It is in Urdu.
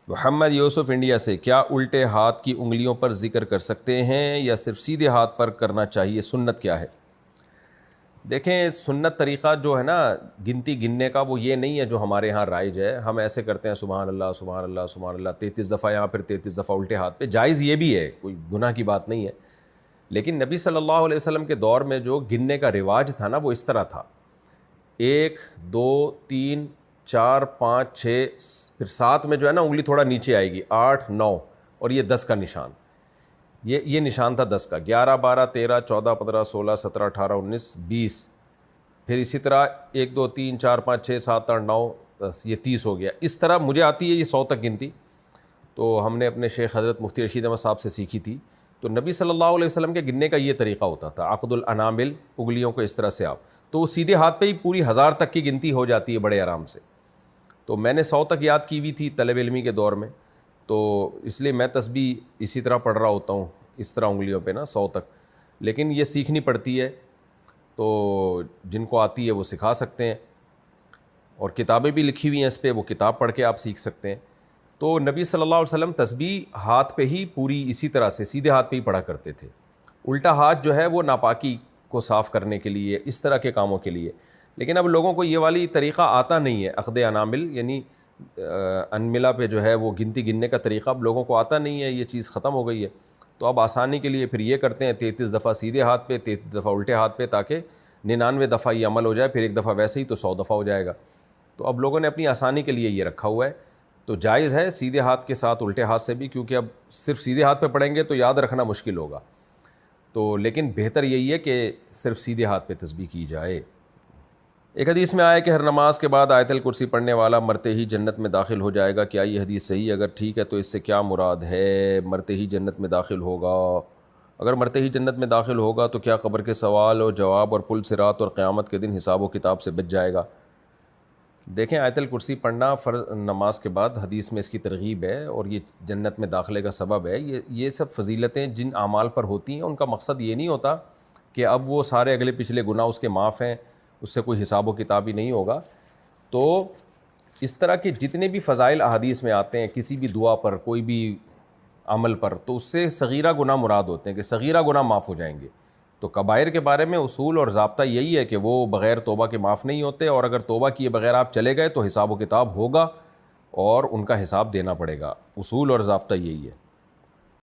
محمد یوسف انڈیا سے، کیا الٹے ہاتھ کی انگلیوں پر ذکر کر سکتے ہیں یا صرف سیدھے ہاتھ پر کرنا چاہیے؟ سنت کیا ہے؟ دیکھیں، سنت طریقہ جو ہے نا گنتی گننے کا، وہ یہ نہیں ہے جو ہمارے ہاں رائج ہے. ہم ایسے کرتے ہیں سبحان اللہ سبحان اللہ سبحان اللہ 33 دفعہ یہاں پھر 33 دفعہ الٹے ہاتھ پہ. جائز یہ بھی ہے، کوئی گناہ کی بات نہیں ہے. لیکن نبی صلی اللہ علیہ وسلم کے دور میں جو گننے کا رواج تھا نا وہ اس طرح تھا: 1 2 3 4 5 6، پھر 7 میں جو ہے نا انگلی تھوڑا نیچے آئے گی، 8 9، اور یہ 10 کا نشان. یہ نشان تھا 10 کا. 11 12 13 14 15 16 17 18 19 20. پھر اسی طرح 1 2 3 4 5 6 7 8 9 10، یہ 30 ہو گیا. اس طرح مجھے آتی ہے یہ 100 تک گنتی، تو ہم نے اپنے شیخ حضرت مفتی رشید احمد صاحب سے سیکھی تھی. تو نبی صلی اللہ علیہ وسلم کے گننے کا یہ طریقہ ہوتا تھا: عقد الانامل، انگلیوں کو اس طرح سے آپ، تو وہ سیدھے ہاتھ پہ ہی پوری 1000 تک کی گنتی ہو جاتی ہے بڑے آرام سے. تو میں نے 100 تک یاد کی ہوئی تھی طلب علمی کے دور میں، تو اس لیے میں تسبیح اسی طرح پڑھ رہا ہوتا ہوں، اس طرح انگلیوں پہ نا 100 تک. لیکن یہ سیکھنی پڑتی ہے، تو جن کو آتی ہے وہ سکھا سکتے ہیں، اور کتابیں بھی لکھی ہوئی ہیں اس پہ، وہ کتاب پڑھ کے آپ سیکھ سکتے ہیں. تو نبی صلی اللہ علیہ وسلم تسبیح ہاتھ پہ ہی پوری اسی طرح سے سیدھے ہاتھ پہ ہی پڑھا کرتے تھے. الٹا ہاتھ جو ہے وہ ناپاکی کو صاف کرنے کے لیے، اس طرح کے کاموں کے لیے. لیکن اب لوگوں کو یہ والی طریقہ آتا نہیں ہے، عقد انامل یعنی انملا پہ جو ہے وہ گنتی گننے کا طریقہ اب لوگوں کو آتا نہیں ہے، یہ چیز ختم ہو گئی ہے. تو اب آسانی کے لیے پھر یہ کرتے ہیں 33 دفعہ سیدھے ہاتھ پہ، 33 دفعہ الٹے ہاتھ پہ، تاکہ 99 دفعہ یہ عمل ہو جائے، پھر ایک دفعہ ویسے ہی تو 100 دفعہ ہو جائے گا. تو اب لوگوں نے اپنی آسانی کے لیے یہ رکھا ہوا ہے. تو جائز ہے سیدھے ہاتھ کے ساتھ الٹے ہاتھ سے بھی، کیونکہ اب صرف سیدھے ہاتھ پہ پڑھیں گے تو یاد رکھنا مشکل ہوگا. تو لیکن بہتر یہی ہے کہ صرف سیدھے ہاتھ پہ تسبیح کی جائے. ایک حدیث میں آیا کہ ہر نماز کے بعد آیت الکرسی پڑھنے والا مرتے ہی جنت میں داخل ہو جائے گا. کیا یہ حدیث صحیح؟ اگر ٹھیک ہے تو اس سے کیا مراد ہے؟ مرتے ہی جنت میں داخل ہوگا، اگر مرتے ہی جنت میں داخل ہوگا تو کیا قبر کے سوال اور جواب اور پل صراط اور قیامت کے دن حساب و کتاب سے بچ جائے گا؟ دیکھیں، آیت الکرسی پڑھنا فرض نماز کے بعد حدیث میں اس کی ترغیب ہے، اور یہ جنت میں داخلے کا سبب ہے. یہ سب فضیلتیں جن اعمال پر ہوتی ہیں ان کا مقصد یہ نہیں ہوتا کہ اب وہ سارے اگلے پچھلے گناہ اس کے معاف ہیں، اس سے کوئی حساب و کتاب ہی نہیں ہوگا. تو اس طرح کے جتنے بھی فضائل احادیث میں آتے ہیں کسی بھی دعا پر، کوئی بھی عمل پر، تو اس سے صغیرہ گناہ مراد ہوتے ہیں کہ صغیرہ گناہ معاف ہو جائیں گے. تو کبائر کے بارے میں اصول اور ضابطہ یہی ہے کہ وہ بغیر توبہ کے معاف نہیں ہوتے، اور اگر توبہ کیے بغیر آپ چلے گئے تو حساب و کتاب ہوگا اور ان کا حساب دینا پڑے گا. اصول اور ضابطہ یہی ہے.